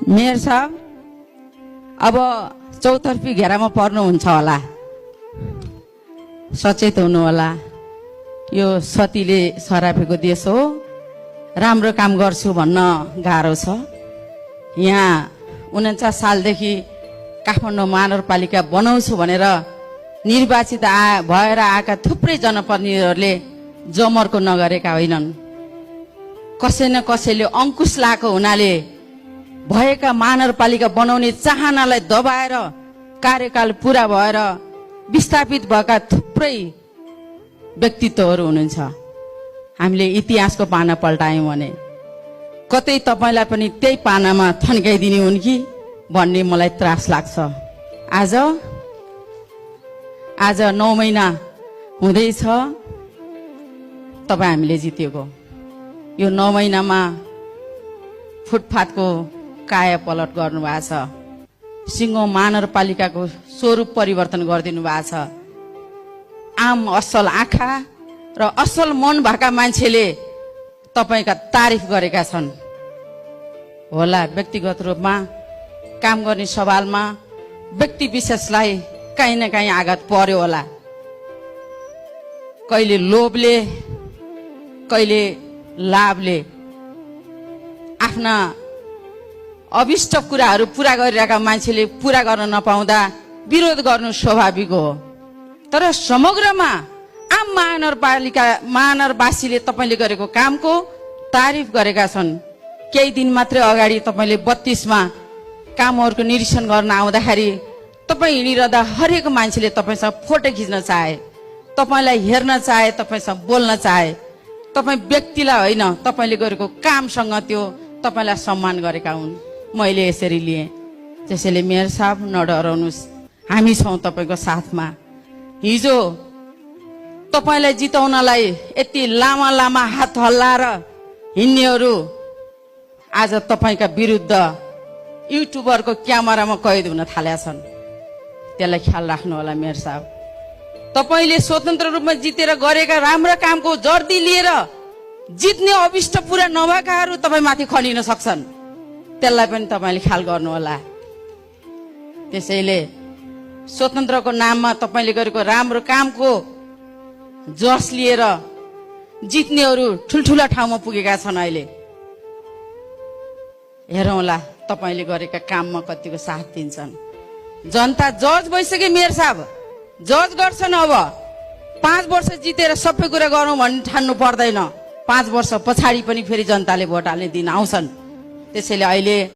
Mayor साहब अब चौतर्फी घेरामा पर्नुहुन्छ होला, सचेत हुनु होला। यो सतीले सरापेको देश हो, राम्रो काम गर्छु भन्न गाह्रो छ। यहाँ 49 सालदेखि काठमाडौँ महानगरपालिका बनाउँछु भनेर निर्वाचित भएर आएका थुप्रै जनप्रतिनिधिहरूले जमर्को नगरेका होइनन्। कसै न कसैले अंकुश लाएको हुनाले भएका महानगरपालिका बनाउने चाहनालाई दबाएर कार्यकाल पूरा भएर विस्थापित भएका थुप्रै व्यक्तित्वहरू हुनुहुन्छ। हामीले इतिहासको पाना पल्टायौं भने कतै तपाईलाई पनि त्यही पानामा थन्काइदिने हुन् कि भन्ने मलाई त्रास लाग्छ। आज 9 महिना हुँदैछ तपाईँ हामीले जितेको। यो 9 महिनामा फुटपाथको काया पलट गर्नु भएको छ। सिङ्गो महानगरपालिकाको स्वरूप परिवर्तन गरिदिनु भएको छ। आम असल आँखा र असल मन भएका मान्छेले तपाईका तारिफ गरेका छन् होला। व्यक्तिगत रूपमा काम गर्ने सवालमा व्यक्ति विशेषलाई कहीँ न कहीँ आघात पर्यो होला। कहिले लोभले, कहिले लाभले आफ्ना अभिष्ट कुराहरू पूरा गरिरहेका मान्छेले पूरा गर्न नपाउँदा विरोध गर्नु स्वाभाविक हो। तर समग्रमा आम महानगरवासीले तपाईले गरेको कामको तारिफ गरेका छन्। केही दिन मात्रै अगाडि तपाईले 32 मा कामहरूको निरीक्षण गर्न आउँदाखेरि तपाई हिँडिरहँदा हरेक मान्छेले तपाईसँग फोटो खिच्न चाहे, तपाईलाई हेर्न चाहे, तपाईसँग बोल्न चाहे। तपाई व्यक्तिलाई होइन, तपाईले गरेको कामसँग त्यो तपाईलाई सम्मान गरेका हुन्। मैले यसरी लिए। त्यसैले मेयर साहब नडराउनुस्, हामी छौं तपाईको साथमा। हिजो तपाईलाई जिताउनलाई यति लामा लामा हात हल्लाएर हिँड्नेहरू आज तपाईका विरुद्ध युट्युबरको क्यामेरामा कैद हुन थालेका छन्। त्यसलाई ख्याल राख्नु होला मेयर साहब। तपाईले स्वतन्त्र रूपमा जितेर गरेका राम्रो कामको जर्दी लिएर जित्ने अभिष्ट पूरा नभएकाहरू तपाईमाथि खनिन सक्छन्। त्यसलाई पनि तपाईले ख्याल गर्नु होला। त्यसैले स्वतन्त्रको नाममा तपाईले गरेको राम्रो कामको जस लिएर जित्नेहरू ठुलठुला ठाउँमा पुगेका छन्। अहिले हेरौँला तपाईले गरेका काममा कतिको साथ दिन्छन्। जनता जज भइसक्यो मेयर साहब, जज गर्छन्। अब 5 वर्ष जितेर सबै कुरा गरौँ भन्ने ठान्नु पर्दैन। 5 वर्ष पछाडि पनि फेरि जनताले भोट हाल्ने दिन आउँछन्। त्यसैले अहिले